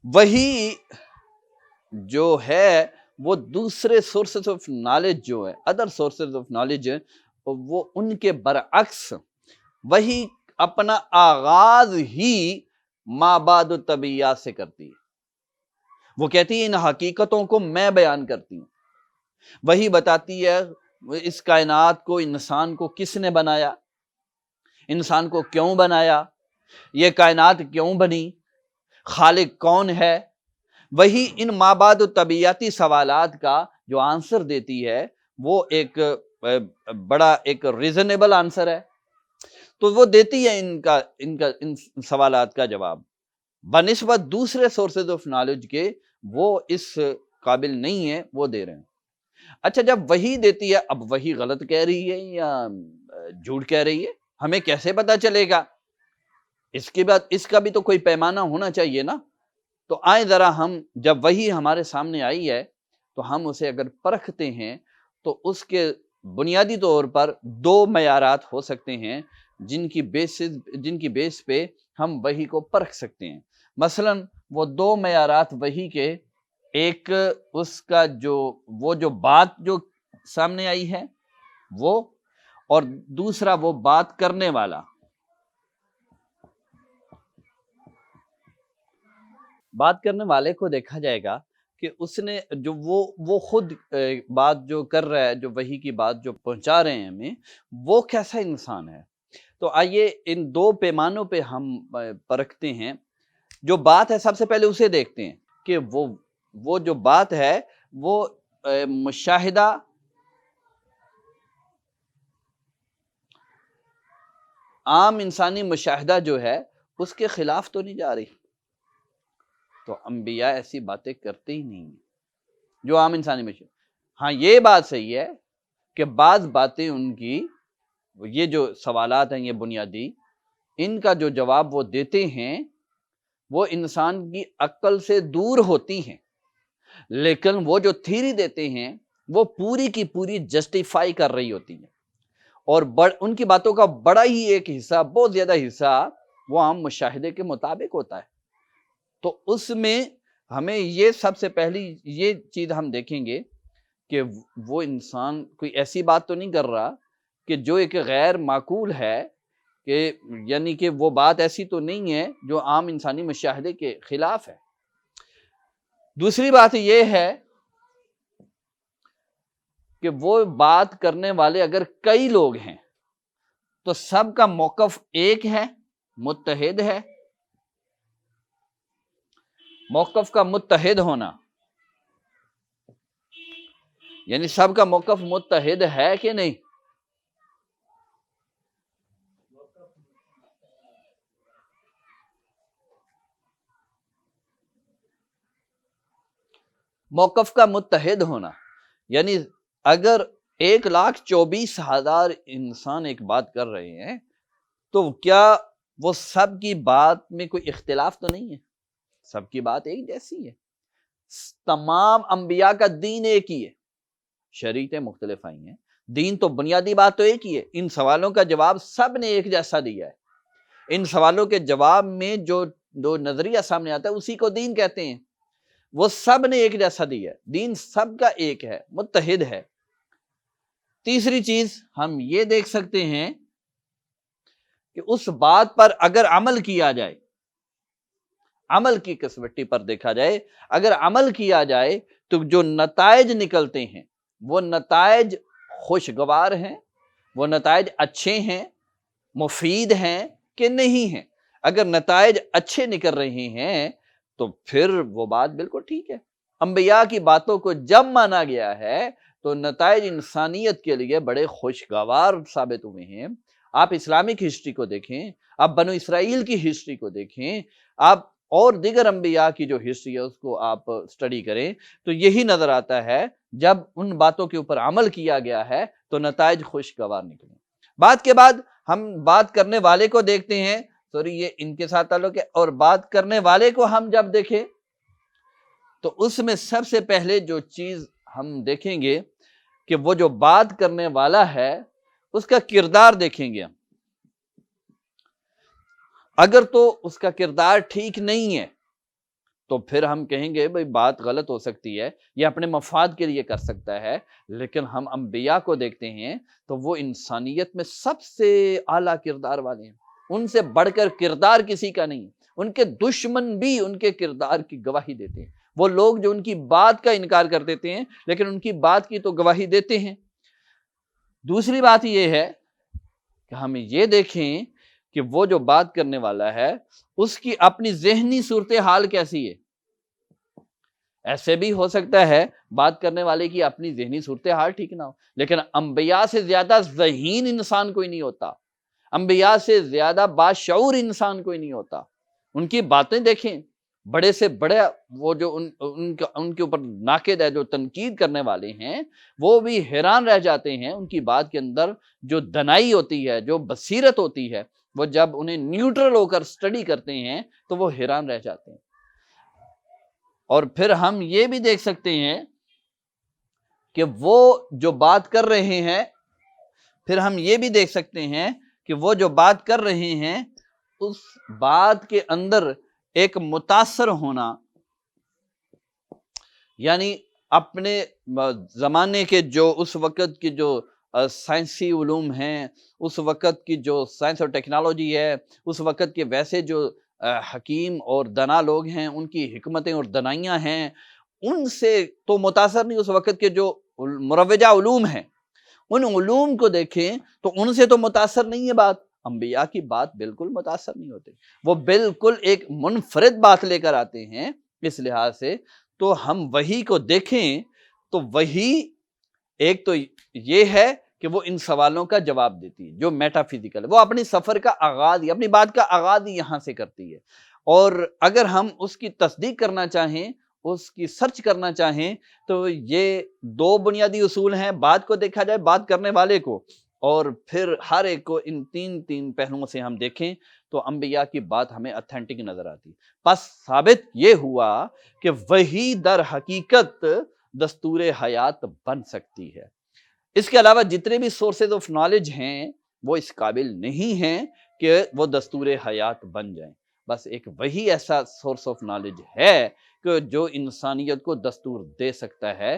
وہی جو ہے وہ دوسرے سورسز آف نالج جو ہے، ادر سورسز آف نالج ہے، وہ ان کے برعکس وہی اپنا آغاز ہی مابعد الطبیعیات سے کرتی ہے۔ وہ کہتی ہے ان حقیقتوں کو میں بیان کرتی ہوں، وہی بتاتی ہے اس کائنات کو، انسان کو کس نے بنایا، انسان کو کیوں بنایا، یہ کائنات کیوں بنی، خالق کون ہے۔ وہی ان مابعد الطبیعیاتی سوالات کا جو آنسر دیتی ہے وہ ایک بڑا ایک ریزنیبل آنسر ہے، تو وہ دیتی ہے ان سوالات کا جواب، بنسبت دوسرے سورسز آف نالج کے وہ اس قابل نہیں ہے، وہ دے رہے ہیں۔ اچھا، جب وہی دیتی ہے، اب وہی غلط کہہ رہی ہے یا جھوٹ کہہ رہی ہے، ہمیں کیسے پتا چلے گا؟ اس کے بعد اس کا بھی تو کوئی پیمانہ ہونا چاہیے نا۔ تو آئیں ذرا ہم، جب وہی ہمارے سامنے آئی ہے تو ہم اسے اگر پرکھتے ہیں تو اس کے بنیادی طور پر دو معیارات ہو سکتے ہیں جن کی بیس پہ ہم وحی کو پرکھ سکتے ہیں۔ مثلا وہ دو معیارات وحی کے، ایک اس کا جو بات جو سامنے آئی ہے وہ، اور دوسرا وہ بات کرنے والا۔ بات کرنے والے کو دیکھا جائے گا کہ اس نے جو وہ خود بات جو کر رہا ہے، جو وحی کی بات جو پہنچا رہے ہیں ہمیں، وہ کیسا انسان ہے۔ تو آئیے ان دو پیمانوں پہ ہم پرکھتے ہیں۔ جو بات ہے سب سے پہلے اسے دیکھتے ہیں کہ وہ جو بات ہے وہ مشاہدہ عام انسانی مشاہدہ جو ہے اس کے خلاف تو نہیں جا رہی۔ تو انبیاء ایسی باتیں کرتے ہی نہیں ہیں جو عام انسانی مشاہدہ۔ ہاں یہ بات صحیح ہے کہ بعض باتیں ان کی، یہ جو سوالات ہیں یہ بنیادی، ان کا جو جواب وہ دیتے ہیں وہ انسان کی عقل سے دور ہوتی ہیں، لیکن وہ جو تھیری دیتے ہیں وہ پوری کی پوری جسٹیفائی کر رہی ہوتی ہیں، اور ان کی باتوں کا بڑا ہی ایک حصہ، بہت زیادہ حصہ وہ عام مشاہدے کے مطابق ہوتا ہے۔ تو اس میں ہمیں یہ سب سے پہلی یہ چیز ہم دیکھیں گے کہ وہ انسان کوئی ایسی بات تو نہیں کر رہا کہ جو ایک غیر معقول ہے، کہ یعنی کہ وہ بات ایسی تو نہیں ہے جو عام انسانی مشاہدے کے خلاف ہے۔ دوسری بات یہ ہے کہ وہ بات کرنے والے اگر کئی لوگ ہیں تو سب کا موقف ایک ہے، متحد ہے۔ موقف کا متحد ہونا یعنی سب کا موقف متحد ہے کہ نہیں؟ موقف کا متحد ہونا یعنی اگر 1,24,000 انسان ایک بات کر رہے ہیں تو کیا وہ سب کی بات میں کوئی اختلاف تو نہیں ہے؟ سب کی بات ایک جیسی ہے۔ تمام انبیاء کا دین ایک ہی ہے، شریعتیں مختلف آئی ہیں، دین تو بنیادی بات تو ایک ہی ہے۔ ان سوالوں کا جواب سب نے ایک جیسا دیا ہے۔ ان سوالوں کے جواب میں جو نظریہ سامنے آتا ہے اسی کو دین کہتے ہیں۔ وہ سب نے ایک جیسا دیا ہے، دین سب کا ایک ہے، متحد ہے۔ تیسری چیز ہم یہ دیکھ سکتے ہیں کہ اس بات پر اگر عمل کیا جائے، عمل کی کسوٹی پر دیکھا جائے، اگر عمل کیا جائے تو جو نتائج نکلتے ہیں وہ نتائج خوشگوار ہیں، وہ نتائج اچھے ہیں، مفید ہیں کہ نہیں ہیں۔ اگر نتائج اچھے نکل رہے ہیں تو پھر وہ بات بالکل ٹھیک ہے۔ انبیاء کی باتوں کو جب مانا گیا ہے تو نتائج انسانیت کے لیے بڑے خوشگوار ثابت ہوئے ہیں۔ آپ اسلامک ہسٹری کو دیکھیں، آپ بنو اسرائیل کی ہسٹری کو دیکھیں، آپ اور دیگر انبیاء کی جو ہسٹری ہے اس کو آپ سٹڈی کریں تو یہی نظر آتا ہے جب ان باتوں کے اوپر عمل کیا گیا ہے تو نتائج خوشگوار نکلے۔ بات کے بعد ہم بات کرنے والے کو دیکھتے ہیں، سوری یہ ان کے ساتھ تعلق ہے، اور بات کرنے والے کو ہم جب دیکھیں تو اس میں سب سے پہلے جو چیز ہم دیکھیں گے کہ وہ جو بات کرنے والا ہے اس کا کردار دیکھیں گے ہم۔ اگر تو اس کا کردار ٹھیک نہیں ہے تو پھر ہم کہیں گے بھئی بات غلط ہو سکتی ہے، یہ اپنے مفاد کے لیے کر سکتا ہے، لیکن ہم انبیاء کو دیکھتے ہیں تو وہ انسانیت میں سب سے اعلیٰ کردار والے ہیں، ان سے بڑھ کر کردار کسی کا نہیں، ان کے دشمن بھی ان کے کردار کی گواہی دیتے ہیں، وہ لوگ جو ان کی بات کا انکار کر دیتے ہیں لیکن ان کی بات کی تو گواہی دیتے ہیں۔ دوسری بات یہ ہے کہ ہم یہ دیکھیں کہ وہ جو بات کرنے والا ہے اس کی اپنی ذہنی صورتحال کیسی ہے۔ ایسے بھی ہو سکتا ہے بات کرنے والے کی اپنی ذہنی صورتحال ٹھیک نہ ہو، لیکن انبیاء سے زیادہ ذہین انسان کوئی نہیں ہوتا، انبیاء سے زیادہ باشعور انسان کوئی نہیں ہوتا۔ ان کی باتیں دیکھیں، بڑے سے بڑے وہ جو ان کے اوپر ناقد ہے، جو تنقید کرنے والے ہیں، وہ بھی حیران رہ جاتے ہیں ان کی بات کے اندر جو دنائی ہوتی ہے، جو بصیرت ہوتی ہے، وہ جب انہیں نیوٹرل ہو کر سٹڈی کرتے ہیں تو وہ حیران رہ جاتے ہیں۔ اور پھر ہم یہ بھی دیکھ سکتے ہیں کہ وہ جو بات کر رہے ہیں، پھر ہم یہ بھی دیکھ سکتے ہیں کہ وہ جو بات کر رہے ہیں اس بات کے اندر ایک متاثر ہونا، یعنی اپنے زمانے کے جو اس وقت کی جو سائنسی علوم ہیں، اس وقت کی جو سائنس اور ٹیکنالوجی ہے، اس وقت کے ویسے جو حکیم اور دنا لوگ ہیں، ان کی حکمتیں اور دنائیاں ہیں، ان سے تو متاثر نہیں، اس وقت کے جو مروجہ علوم ہیں ان علوم کو دیکھیں تو ان سے تو متاثر نہیں ہے بات۔ انبیاء کی بات بالکل متاثر نہیں ہوتے، وہ بالکل ایک منفرد بات لے کر آتے ہیں۔ اس لحاظ سے تو ہم وحی کو دیکھیں تو وحی ایک تو یہ ہے کہ وہ ان سوالوں کا جواب دیتی ہے جو میٹا فزیکل ہے، وہ اپنی سفر کا آغاز ہی، اپنی بات کا آغاز ہی یہاں سے کرتی ہے۔ اور اگر ہم اس کی تصدیق کرنا چاہیں، اس کی سرچ کرنا چاہیں، تو یہ دو بنیادی اصول ہیں، بات کو دیکھا جائے، بات کرنے والے کو، اور پھر ہر ایک کو ان تین پہلوؤں سے ہم دیکھیں تو انبیاء کی بات ہمیں اتھینٹک نظر آتی۔ پس ثابت یہ ہوا کہ وحی در حقیقت دستور حیات بن سکتی ہے۔ اس کے علاوہ جتنے بھی سورسز آف نالج ہیں وہ اس قابل نہیں ہیں کہ وہ دستور حیات بن جائیں۔ بس ایک وہی ایسا سورس آف نالج ہے کہ جو انسانیت کو دستور دے سکتا ہے